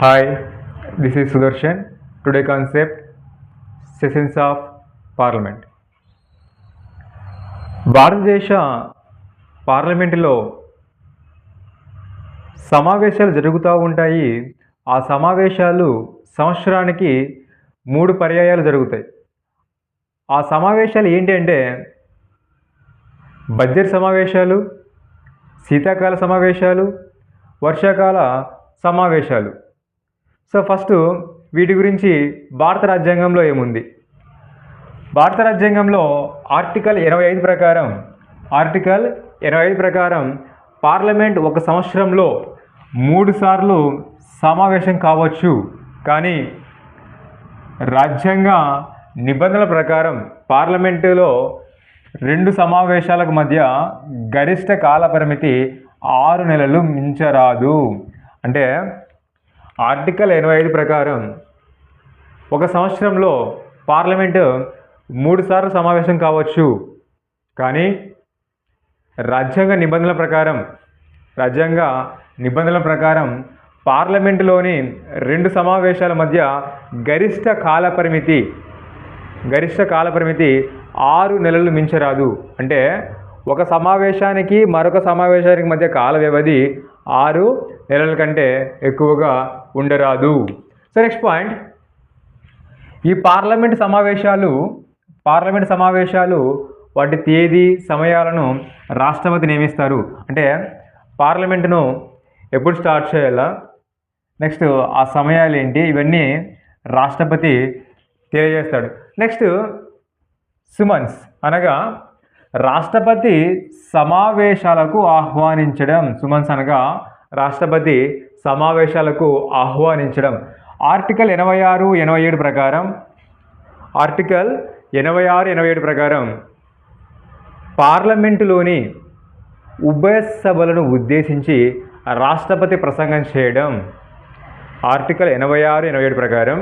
Hi, this is Sudarshan. Today concept Sessions of Parliament. భారతదేశ పార్లమెంటులో సమావేశాలు జరుగుతూ ఉంటాయి. ఆ సమావేశాలు సంవత్సరానికి 3 పర్యాయాలు జరుగుతాయి. ఆ సమావేశాలు ఏంటి అంటే బడ్జెట్ సమావేశాలు, శీతాకాల సమావేశాలు, వర్షాకాల సమావేశాలు. సో ఫస్ట్ వీటి గురించి భారత రాజ్యాంగంలో ఏముంది? భారత రాజ్యాంగంలో ఆర్టికల్ 25 ప్రకారం పార్లమెంట్ ఒక సంవత్సరంలో 3 సార్లు సమావేశం కావచ్చు. కానీ రాజ్యాంగ నిబంధనల ప్రకారం పార్లమెంటులో 2 సమావేశాలకు మధ్య గరిష్ట కాల పరిమితి 6 నెలలు మించరాదు. అంటే ఆర్టికల్ 25 ప్రకారం ఒక సంవత్సరంలో పార్లమెంటు 3 సార్లు సమావేశం కావచ్చు. కానీ రాజ్యాంగ నిబంధనల ప్రకారం పార్లమెంటులోని 2 సమావేశాల మధ్య గరిష్ట కాల పరిమితి 6 నెలలు మించరాదు. అంటే ఒక సమావేశానికి మరొక సమావేశానికి మధ్య కాల వ్యవధి 6 నెలల కంటే ఎక్కువగా ఉండరాదు. సో నెక్స్ట్ పాయింట్, ఈ పార్లమెంట్ సమావేశాలు వాటి తేదీ సమయాలను రాష్ట్రపతి నియమిస్తారు. అంటే పార్లమెంటును ఎప్పుడు స్టార్ట్ చేయాలా, నెక్స్ట్ ఆ సమయాలు ఏంటి, ఇవన్నీ రాష్ట్రపతి తెలియజేస్తాడు. నెక్స్ట్ సుమన్స్ అనగా రాష్ట్రపతి సమావేశాలకు ఆహ్వానించడం. సుమన్స్ అనగా రాష్ట్రపతి సమావేశాలకు ఆహ్వానించడం. ఆర్టికల్ 86-87 ప్రకారం పార్లమెంటులోని ఉభయ సభలను ఉద్దేశించి రాష్ట్రపతి ప్రసంగం చేయడం. ఆర్టికల్ 86-87 ప్రకారం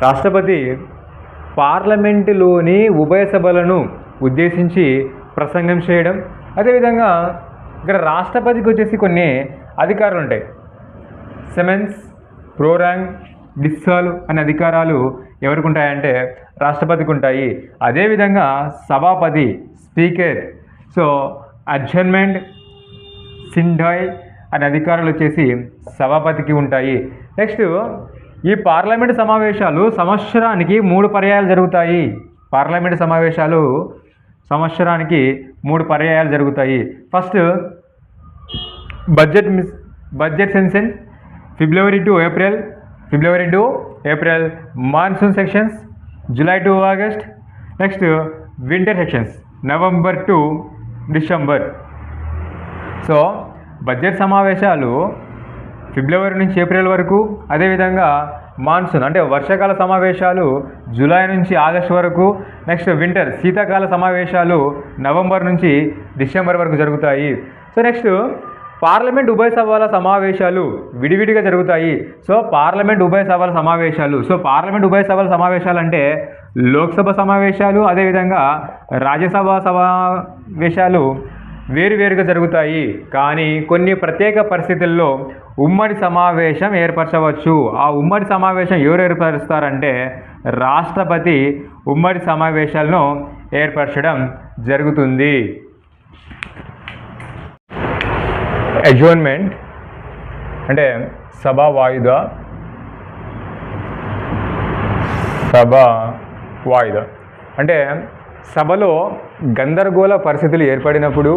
రాష్ట్రపతి పార్లమెంటులోని ఉభయ సభలను ఉద్దేశించి ప్రసంగం చేయడం. అదేవిధంగా ఇక్కడ రాష్ట్రపతికి వచ్చేసి కొన్ని అధికారాలు ఉంటాయి. సెమెన్స్, ప్రోరాంగ్, డిస్సాల్ అనే అధికారాలు ఎవరికి ఉంటాయంటే రాష్ట్రపతికి ఉంటాయి. అదేవిధంగా సభాపతి, స్పీకర్, సో అడ్జర్న్మెంట్, సిండాయ్ అనే అధికారాలు వచ్చేసి సభాపతికి ఉంటాయి. నెక్స్ట్ ఈ పార్లమెంటు సమావేశాలు సంవత్సరానికి 3 పర్యాయాలు జరుగుతాయి. పార్లమెంటు సమావేశాలు సంవత్సరానికి 3 పర్యాయాలు జరుగుతాయి. First budget session February to April, monsoon sections July to August. Next winter sections November to December. So budget సమావేశాలు ఫిబ్రవరి నుంచి ఏప్రిల్ వరకు, అదేవిధంగా మాన్సూన్ అంటే వర్షాకాల సమావేశాలు జూలై నుంచి ఆగస్ట్ వరకు, నెక్స్ట్ వింటర్ శీతాకాల సమావేశాలు నవంబర్ నుంచి డిసెంబర్ వరకు జరుగుతాయి. సో నెక్స్ట్ పార్లమెంట్ ఉభయ సభల సమావేశాలు విడివిడిగా జరుగుతాయి. సో పార్లమెంట్ ఉభయ సభల సమావేశాలు అంటే లోక్సభ సమావేశాలు, అదేవిధంగా రాజ్యసభ సమావేశాలు వేరువేరుగా జరుగుతాయి. కానీ కొన్ని ప్రత్యేక పరిస్థితుల్లో ఉమ్మడి సమావేశం ఏర్పరచవచ్చు. ఆ ఉమ్మడి సమావేశం ఎవరు ఏర్పరుస్తారంటే రాష్ట్రపతి ఉమ్మడి సమావేశాలను ఏర్పరచడం జరుగుతుంది. అడ్జర్న్మెంట్ అంటే సభ వాయిదా అంటే సభలో గందరగోళ పరిస్థితులు ఏర్పడినప్పుడు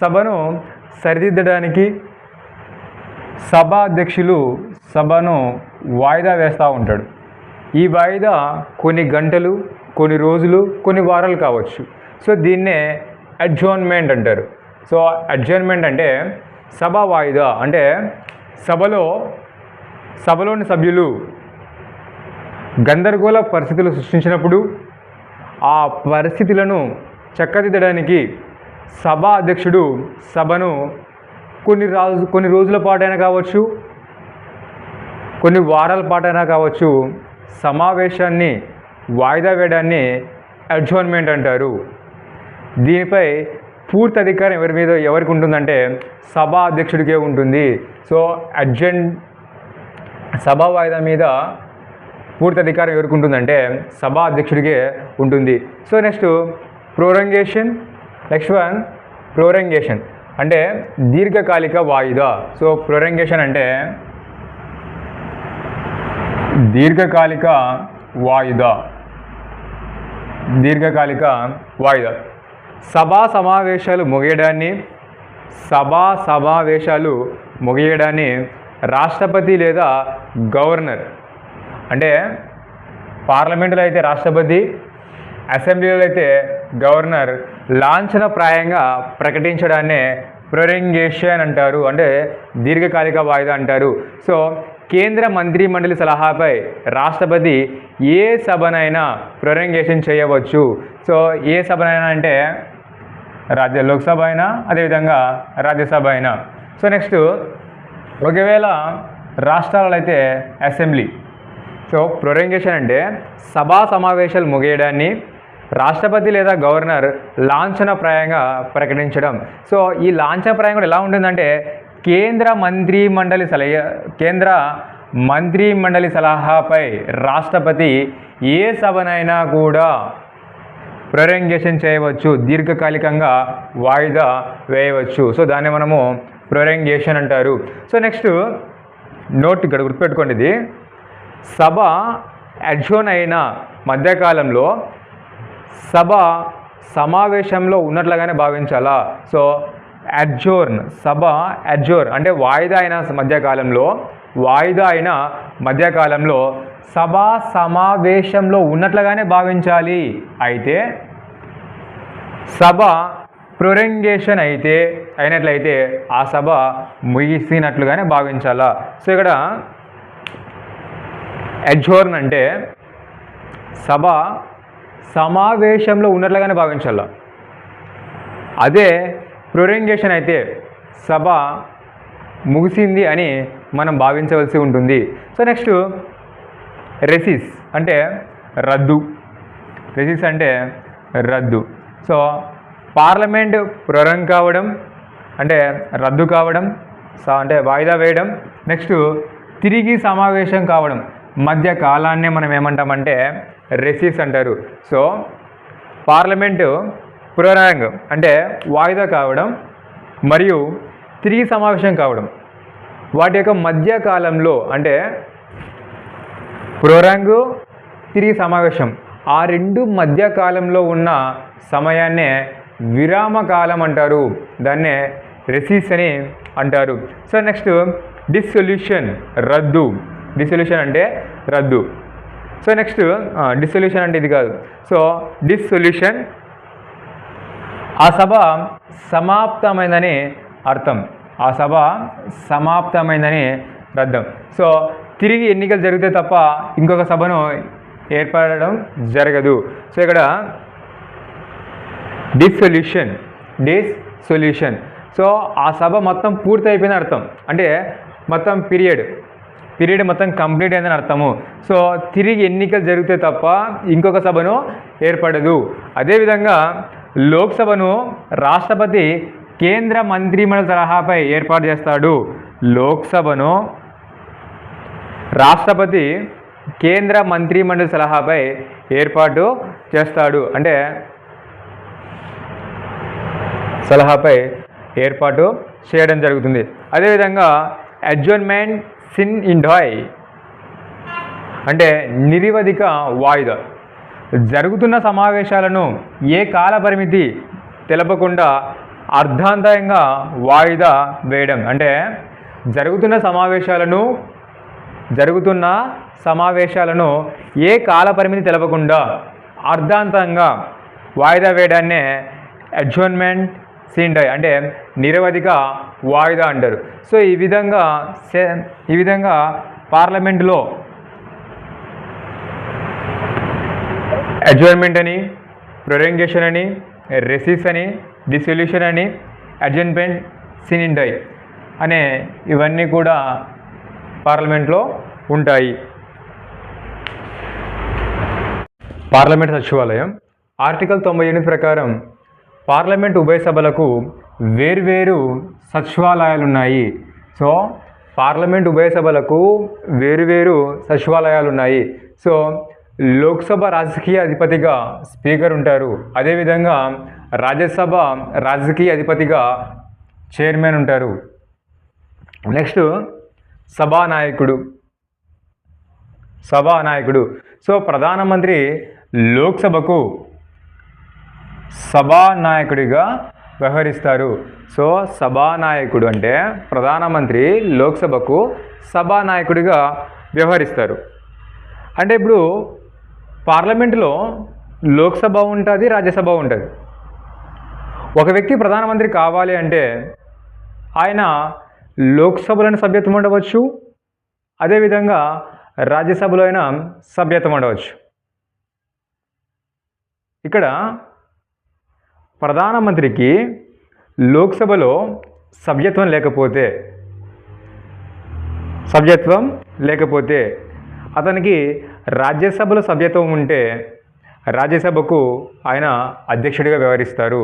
సభను సరిదిద్దడానికి సభాధ్యక్షులు సభను వాయిదా వేస్తూ ఉంటాడు. ఈ వాయిదా కొన్ని గంటలు, కొన్ని రోజులు, కొన్ని వారాలు కావచ్చు. సో దీన్నే అడ్జర్న్మెంట్ అంటారు. సో అడ్జర్న్మెంట్ అంటే సభ వాయిదా. అంటే సభలోని సభ్యులు గందరగోళ పరిస్థితులు సృష్టించినప్పుడు ఆ పరిస్థితులను చక్కదిద్దడానికి సభా అధ్యక్షుడు సభను కొన్ని రోజుల పాటైనా కావచ్చు, కొన్ని వారాల పాటైనా కావచ్చు, సమావేశాన్ని వాయిదా వేయడాన్ని అడ్జర్న్మెంట్ అంటారు. దీనిపై పూర్తి అధికారం ఎవరికి ఉంటుందంటే సభా అధ్యక్షుడికే ఉంటుంది. సో సభా వాయిదా మీద పూర్తి అధికారం ఎవరికి ఉంటుందంటే సభా అధ్యక్షుడికే ఉంటుంది. So next prorogation. Next one prorogation అంటే దీర్ఘకాలిక వాయిదా. సో ప్రొరంగేషన్ అంటే దీర్ఘకాలిక వాయిదా. సభా సమావేశాలు ముగియడాన్ని రాష్ట్రపతి లేదా గవర్నర్, అంటే పార్లమెంటులో అయితే రాష్ట్రపతి, అసెంబ్లీలో అయితే గవర్నర్ లాంఛనప్రాయంగా ప్రకటించడాన్నే ప్రొరంగేషన్ అంటారు, అంటే దీర్ఘకాలిక వాయిదా అంటారు. సో కేంద్ర మంత్రిమండలి సలహాపై రాష్ట్రపతి ఏ సభనైనా ప్రొరంగేషన్ చేయవచ్చు. సో ఏ సభనైనా అంటే లోక్సభ అయినా, అదేవిధంగా రాజ్యసభ అయినా. సో నెక్స్ట్ ఒకవేళ రాష్ట్రాలలో అయితే అసెంబ్లీ. సో ప్రొరంగేషన్ అంటే సభా సమావేశాలు ముగియడాన్ని రాష్ట్రపతి లేదా గవర్నర్ లాంఛనప్రాయంగా ప్రకటించడం. సో ఈ లాంఛనప్రాయం కూడా ఎలా ఉంటుందంటే కేంద్ర మంత్రిమండలి సలహాపై రాష్ట్రపతి ఏ సభనైనా కూడా ప్రొరంగేషన్ చేయవచ్చు, దీర్ఘకాలికంగా వాయిదా వేయవచ్చు. సో దాన్ని మనము ప్రొరంగేషన్ అంటారు. సో నెక్స్ట్ నోట్ ఇక్కడ గుర్తుపెట్టుకోండి, ఇది సభ అడ్జోర్న్ అయిన మధ్యకాలంలో సభ సమావేశంలో ఉన్నట్లుగానే భావించాలా. సో సభ అడ్జోర్న్ అంటే వాయిదా అయిన మధ్యకాలంలో సభ సమావేశంలో ఉన్నట్లుగానే భావించాలి. అయితే సభ ప్రొరంగేషన్ అయినట్లయితే ఆ సభ ముగిసినట్లుగానే భావించాలా. సో ఇక్కడ అడ్జోర్న్ అంటే సభ సమావేశంలో ఉన్నట్లుగానే భావించాలా. అదే ప్రొరంగేషన్ అయితే సభ ముగిసింది అని మనం భావించవలసి ఉంటుంది. సో నెక్స్ట్ రెసిస్ అంటే రద్దు. సో పార్లమెంట్ ప్రొరంగ్ కావడం అంటే రద్దు కావడం, అంటే వాయిదా వేయడం. నెక్స్ట్ తిరిగి సమావేశం కావడం మధ్య కాలాన్నే మనం ఏమంటామంటే రెసిస్ అంటారు. సో పార్లమెంటు ప్రొరంగ్ అంటే వాయిదా కావడం మరియు తిరిగి సమావేశం కావడం, వాటి యొక్క మధ్య కాలంలో అంటే ప్రొరంగు తిరిగి సమావేశం, ఆ రెండు మధ్య కాలంలో ఉన్న సమయాన్నే విరామకాలం అంటారు, దాన్నే రెసిస్ అని అంటారు. సో నెక్స్ట్ డిసొల్యూషన్ అంటే రద్దు. సో నెక్స్ట్ డిసొల్యూషన్ అంటే ఇది కాదు. సో డిసొల్యూషన్ ఆ సభ సమాప్తమైందని అర్థం, అర్థం. సో తిరిగి ఎన్నికలు జరిగితే తప్ప ఇంకొక సభను ఏర్పడడం జరగదు. సో ఇక్కడ డిసొల్యూషన్ సో ఆ సభ మొత్తం పూర్తి అయిపోయిందని అర్థం, అంటే మొత్తం పీరియడ్ మొత్తం కంప్లీట్ అయిందని అర్థము. సో తిరిగి ఎన్నికలు జరిగితే తప్ప ఇంకొక సభను ఏర్పడదు. అదేవిధంగా లోక్సభను రాష్ట్రపతి కేంద్ర మంత్రిమండలి సలహాపై ఏర్పాటు చేస్తాడు. లోక్సభను రాష్ట్రపతి కేంద్ర మంత్రిమండలి సలహాపై ఏర్పాటు చేస్తాడు, అంటే సలహాపై ఏర్పాటు చేయడం జరుగుతుంది. అదేవిధంగా అడ్జర్న్మెంట్ సిన్ ఇండాయ్ అంటే నిరవధిక వాయిదా. జరుగుతున్న సమావేశాలను ఏ కాల పరిమితి తెలపకుండా అర్ధాంతరంగా వాయిదా వేయడం, అంటే జరుగుతున్న సమావేశాలను ఏ కాల పరిమితి తెలపకుండా అర్ధాంతరంగా వాయిదా వేయడాన్నే అడ్జర్న్మెంట్ సిన్ డై అంటే నిరవధిక వాయిదా అంటారు. సో ఈ విధంగా పార్లమెంటులో అడ్జర్న్మెంట్ అని, ప్రొరంగేషన్ అని, రెసిస్ అని, డిసొల్యూషన్ అని, అడ్జర్న్మెంట్ సిన్ డై అనే ఇవన్నీ కూడా పార్లమెంట్లో ఉంటాయి. పార్లమెంట్ సచివాలయం ఆర్టికల్ 98 ప్రకారం పార్లమెంట్ ఉభయ సభలకు వేర్వేరు సచివాలయాలు ఉన్నాయి. సో పార్లమెంట్ ఉభయ సభలకు వేరువేరు సచివాలయాలు ఉన్నాయి. సో లోక్సభ రాజకీయ అధిపతిగా స్పీకర్ ఉంటారు. అదేవిధంగా రాజ్యసభ రాజకీయ అధిపతిగా చైర్మన్ ఉంటారు. నెక్స్ట్ సభానాయకుడు. సో ప్రధానమంత్రి లోక్సభకు సభానాయకుడిగా వ్యవహరిస్తారు. సో సభానాయకుడు అంటే ప్రధానమంత్రి లోక్సభకు సభానాయకుడిగా వ్యవహరిస్తారు. అంటే ఇప్పుడు పార్లమెంటులో లోక్సభ ఉంటుంది, రాజ్యసభ ఉంటుంది. ఒక వ్యక్తి ప్రధానమంత్రి కావాలి అంటే ఆయన లోక్సభలోని సభ్యత్వం ఉండవచ్చు, అదేవిధంగా రాజ్యసభలో అయినా సభ్యత్వం ఉండవచ్చు. ఇక్కడ ప్రధానమంత్రికి లోక్సభలో సభ్యత్వం లేకపోతే అతనికి రాజ్యసభలో సభ్యత్వం ఉంటే రాజ్యసభకు ఆయన అధ్యక్షుడిగా వ్యవహరిస్తారు.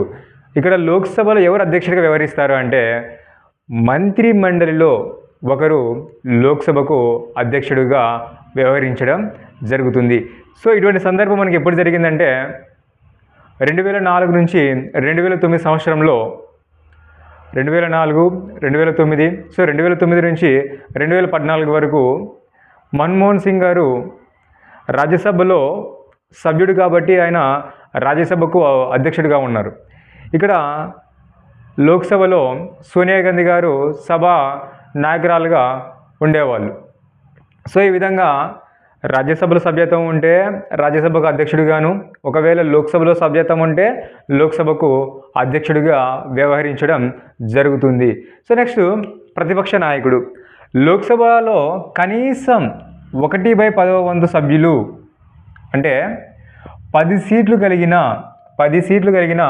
ఇక్కడ లోక్సభలో ఎవరు అధ్యక్షుడిగా వ్యవహరిస్తారు అంటే మంత్రి మండలిలో ఒకరు లోక్సభకు అధ్యక్షుడిగా వ్యవహరించడం జరుగుతుంది. సో ఇటువంటి సందర్భం మనకి ఎప్పుడు జరిగిందంటే 2004 నుంచి 2009 సంవత్సరంలో 2004, 2009 సో 2009 నుంచి 2014 వరకు మన్మోహన్ సింగ్ గారు రాజ్యసభలో సభ్యుడు కాబట్టి ఆయన రాజ్యసభకు అధ్యక్షుడిగా ఉన్నారు. ఇక్కడ లోక్సభలో సోనియా గాంధీ గారు సభా నాయకురాలుగా ఉండేవాళ్ళు. సో ఈ విధంగా రాజ్యసభలో సభ్యత్వం ఉంటే రాజ్యసభకు అధ్యక్షుడిగాను, ఒకవేళ లోక్సభలో సభ్యత్వం ఉంటే లోక్సభకు అధ్యక్షుడిగా వ్యవహరించడం జరుగుతుంది. సో నెక్స్ట్ ప్రతిపక్ష నాయకుడు. లోక్సభలో కనీసం 1/10 సభ్యులు అంటే 10 సీట్లు కలిగిన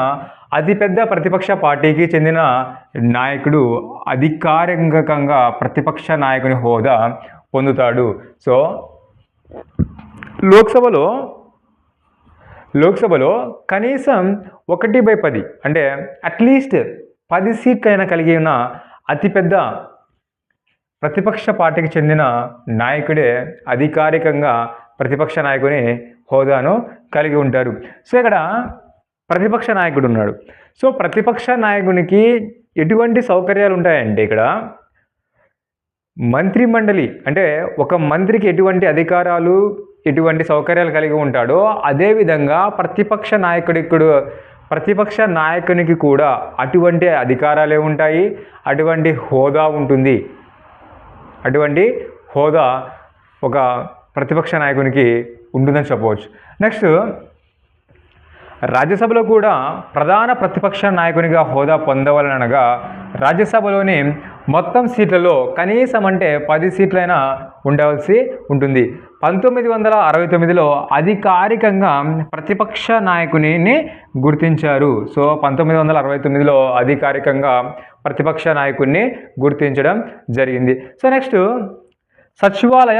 అతిపెద్ద ప్రతిపక్ష పార్టీకి చెందిన నాయకుడు అధికారికంగా ప్రతిపక్ష నాయకుని హోదా పొందుతాడు. సో లోక్సభలో కనీసం 1/10 అంటే అట్లీస్ట్ 10 సీట్లైనా కలిగి ఉన్న అతిపెద్ద ప్రతిపక్ష పార్టీకి చెందిన నాయకుడే అధికారికంగా ప్రతిపక్ష నాయకుని హోదాను కలిగి ఉంటారు. సో ఇక్కడ ప్రతిపక్ష నాయకుడు ఉన్నాడు. సో ప్రతిపక్ష నాయకునికి ఎటువంటి సౌకర్యాలు ఉంటాయంటే ఇక్కడ మంత్రి మండలి అంటే ఒక మంత్రికి ఎటువంటి అధికారాలు ఎటువంటి సౌకర్యాలు కలిగి ఉంటాడో అదేవిధంగా ప్రతిపక్ష నాయకునికి కూడా అటువంటి అధికారాలే ఉంటాయి, అటువంటి హోదా ఉంటుంది. అటువంటి హోదా ఒక ప్రతిపక్ష నాయకునికి ఉంటుందని చెప్పవచ్చు. నెక్స్ట్ రాజ్యసభలో కూడా ప్రధాన ప్రతిపక్ష నాయకునిగా హోదా పొందవాలనగా రాజ్యసభలోని మొత్తం సీట్లలో కనీసం అంటే 10 సీట్లైనా ఉండవలసి ఉంటుంది. 1969లో అధికారికంగా ప్రతిపక్ష నాయకుని గుర్తించారు. సో 1969లో అధికారికంగా ప్రతిపక్ష నాయకుడిని గుర్తించడం జరిగింది. సో నెక్స్ట్ సచివాలయ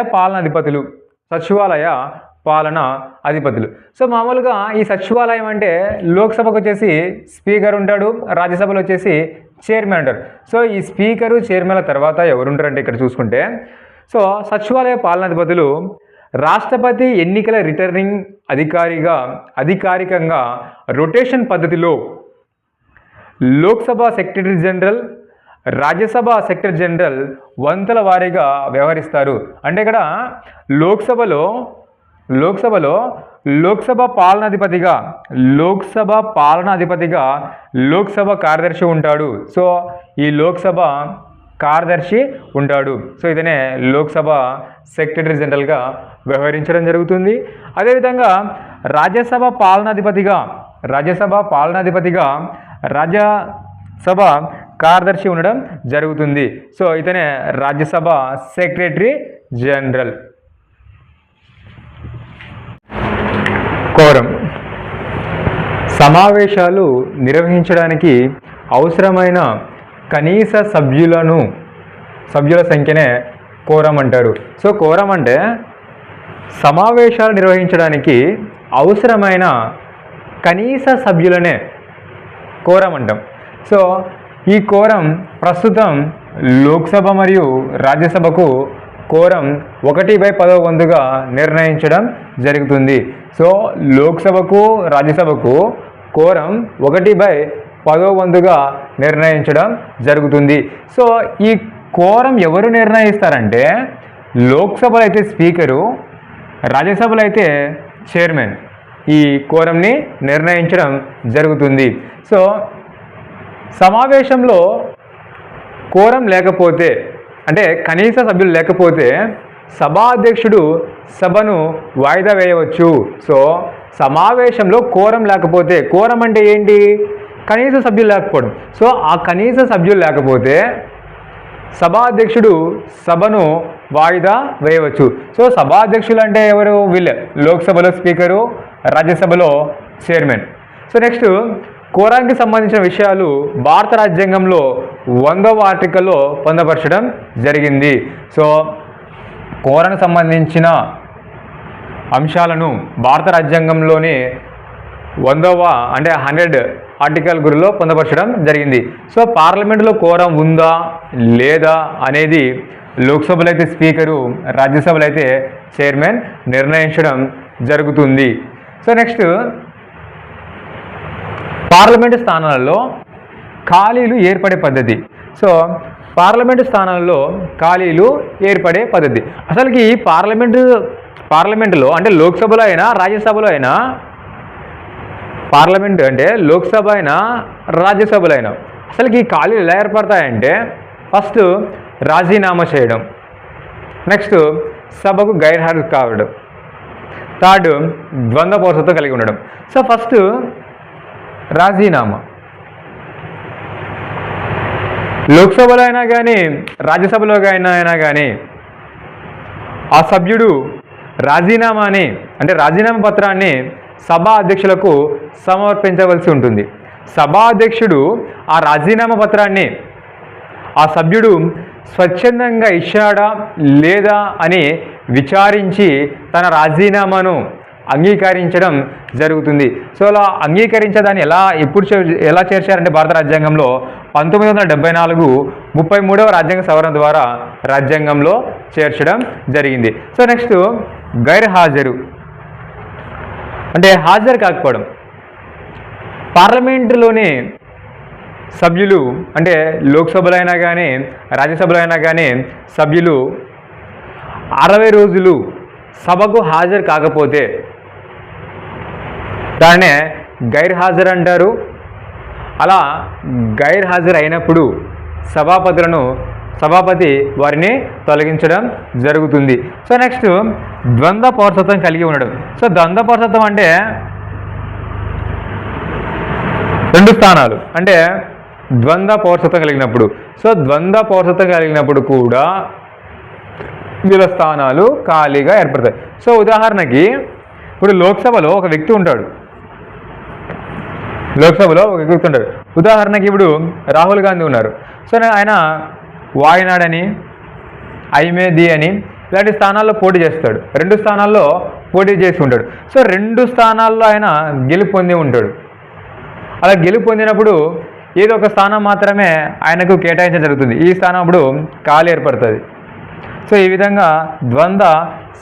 పాలనా అధిపతులు. సో మామూలుగా ఈ సచివాలయం అంటే లోక్సభకు వచ్చేసి స్పీకర్ ఉంటాడు, రాజ్యసభలో వచ్చేసి చైర్మన్ ఉంటారు. సో ఈ స్పీకరు చైర్మన్ల తర్వాత ఎవరుంటారంటే ఇక్కడ చూసుకుంటే సో సచివాలయ పాలనాధిపతులు రాష్ట్రపతి ఎన్నికల రిటర్నింగ్ అధికారికంగా రొటేషన్ పద్ధతిలో Lok Sabha secretary general, Rajya Sabha secretary general వంతుల వారీగా వ్యవహరిస్తారు. అంటే ఇక్కడ లోక్సభలో లోక్సభ పాలనాధిపతిగా లోక్సభ కార్యదర్శి ఉంటాడు. సో ఈ లోక్సభ కార్యదర్శి ఉంటాడు. సో ఇతనే లోక్సభ సెక్రటరీ జనరల్గా వ్యవహరించడం జరుగుతుంది. అదేవిధంగా రాజ్యసభ పాలనాధిపతిగా రాజ్యసభ కార్యదర్శి ఉండడం జరుగుతుంది. సో ఇతనే రాజ్యసభ సెక్రటరీ జనరల్. కోరం. సమావేశాలు నిర్వహించడానికి అవసరమైన కనీస సభ్యుల సంఖ్యనే కోరం అంటారు. సో కోరం అంటే సమావేశాలు నిర్వహించడానికి అవసరమైన కనీస కోరం అంటాం. సో ఈ కోరం ప్రస్తుతం లోక్సభ మరియు రాజ్యసభకు కోరం 1/10వ వంతుగా నిర్ణయించడం జరుగుతుంది. సో లోక్సభకు రాజ్యసభకు కోరం 1/10వ వంతుగా నిర్ణయించడం జరుగుతుంది. సో ఈ కోరం ఎవరు నిర్ణయిస్తారంటే లోక్సభలో అయితే స్పీకరు, రాజ్యసభలో అయితే చైర్మన్ ఈ కోరంని నిర్ణయించడం జరుగుతుంది. సో సమావేశంలో కోరం లేకపోతే అంటే కనీస సభ్యులు లేకపోతే సభాధ్యక్షుడు సభను వాయిదా వేయవచ్చు. సో సమావేశంలో కోరం లేకపోతే, కోరం అంటే ఏంటి? కనీస సభ్యులు లేకపోవడం. సో ఆ కనీస సభ్యులు లేకపోతే సభాధ్యక్షుడు సభను వాయిదా వేయవచ్చు. సో సభాధ్యక్షులు అంటే ఎవరు? వీళ్ళే, లోక్సభలో స్పీకరు, రాజ్యసభలో చైర్మన్. సో నెక్స్ట్ కోరానికి సంబంధించిన విషయాలు భారత రాజ్యాంగంలో 100వ ఆర్టికల్లో పొందపరచడం జరిగింది. సో కోరానికి సంబంధించిన అంశాలను భారత రాజ్యాంగంలోని 100వ అంటే 100 ఆర్టికల్ గురిలో పొందపరచడం జరిగింది. సో పార్లమెంటులో కోరం ఉందా లేదా అనేది లోక్సభలో అయితే స్పీకరు, రాజ్యసభలో అయితే చైర్మన్ నిర్ణయించడం జరుగుతుంది. సో నెక్స్ట్ పార్లమెంటు స్థానాలలో ఖాళీలు ఏర్పడే పద్ధతి. సో పార్లమెంటు స్థానాలలో ఖాళీలు ఏర్పడే పద్ధతి. అసలుకి పార్లమెంటులో అంటే లోక్సభలో అయినా రాజ్యసభలో అయినా, పార్లమెంటు అంటే లోక్సభ అయినా రాజ్యసభలో అయినా అసలుకి ఈ ఖాళీలు ఎలా ఏర్పడతాయంటే ఫస్ట్ రాజీనామా చేయడం, నెక్స్ట్ సభకు గైర్హాజరు కావడం, థర్డ్ ద్వంద్వ పౌరసత్వం కలిగి ఉండడం. సో ఫస్ట్ రాజీనామా. లోక్సభలో అయినా కానీ రాజ్యసభలో అయినా కానీ ఆ సభ్యుడు రాజీనామాని అంటే రాజీనామా పత్రాన్ని సభా అధ్యక్షులకు సమర్పించవలసి ఉంటుంది. సభా అధ్యక్షుడు ఆ రాజీనామా పత్రాన్ని ఆ సభ్యుడు స్వచ్ఛందంగా ఇచ్చాడా లేదా అని విచారించి తన రాజీనామాను అంగీకరించడం జరుగుతుంది. సో అలా అంగీకరించేదాన్ని ఎలా చేర్చారంటే భారత రాజ్యాంగంలో 1974 33వ రాజ్యాంగ సవరణ ద్వారా రాజ్యాంగంలో చేర్చడం జరిగింది. సో నెక్స్ట్ గైర్హాజరు అంటే హాజరు కాకపోవడం. పార్లమెంటులోని సభ్యులు అంటే లోక్సభలో అయినా కానీ రాజ్యసభలో అయినా కానీ సభ్యులు 60 రోజులు సభకు హాజరు కాకపోతే దాన్నే గైర్హాజరు అంటారు. అలా గైర్హాజరు అయినప్పుడు సభాపతి వారిని తొలగించడం జరుగుతుంది. సో నెక్స్ట్ ద్వంద్వ పౌరసత్వం కలిగి ఉండడం. సో ద్వంద్వ పౌరసత్వం అంటే 2 స్థానాలు అంటే ద్వంద్వ పౌరసత్వం కలిగినప్పుడు. సో ద్వంద్వ పౌరసత్వం కలిగినప్పుడు కూడా వీళ్ళ స్థానాలు ఖాళీగా ఏర్పడతాయి. సో ఉదాహరణకి ఇప్పుడు లోక్సభలో ఒక వ్యక్తి ఉంటాడు. ఉదాహరణకి ఇప్పుడు రాహుల్ గాంధీ ఉన్నారు. సో ఆయన వాయనాడ్ అని, ఐమేది అని ఇలాంటి స్థానాల్లో పోటీ చేస్తాడు. 2 స్థానాల్లో పోటీ చేసి ఉంటాడు. సో 2 స్థానాల్లో ఆయన గెలుపు పొంది ఉంటాడు. అలా గెలుపు పొందినప్పుడు ఏదో ఒక స్థానం మాత్రమే ఆయనకు కేటాయించడం జరుగుతుంది. ఈ స్థానం అప్పుడు ఖాళీ ఏర్పడుతుంది. సో ఈ విధంగా ద్వంద్వ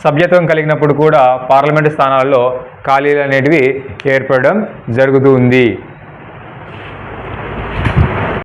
సభ్యత్వం కలిగినప్పుడు కూడా పార్లమెంటు స్థానాల్లో ఖాళీలు అనేటివి ఏర్పడడం జరుగుతుంది.